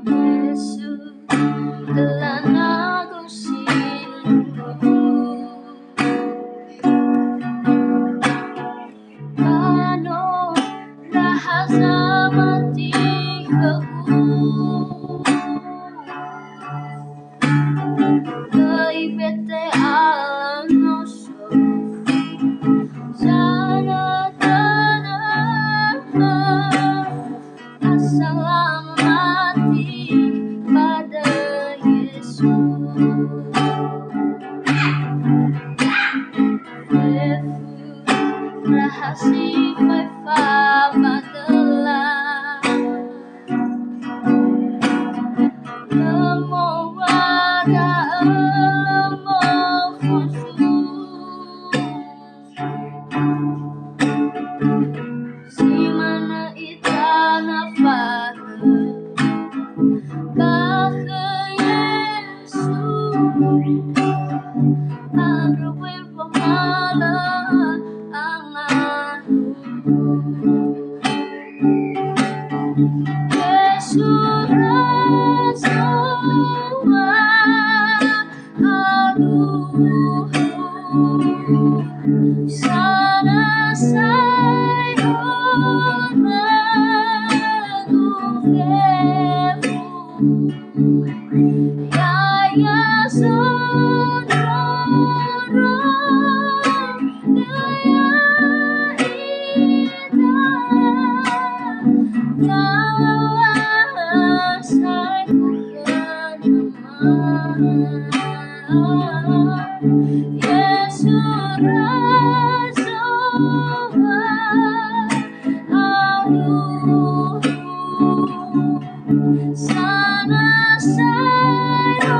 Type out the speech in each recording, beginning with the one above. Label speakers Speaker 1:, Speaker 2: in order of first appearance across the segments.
Speaker 1: Yesu telah nagu sindruhu, penuh rahasia mati keku, keibete alam noso sana tanah asal mati pada Yesu. Rahasia fama telah memuada emosi si mana itana pada bahkan Yesu arwe pamala Yesu rasawa aduh sana saya nagu ya sindruhu Yesu rasawa aduh sana saya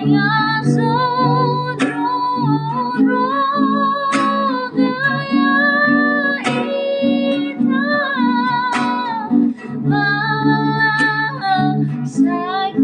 Speaker 1: ya sindruhu saya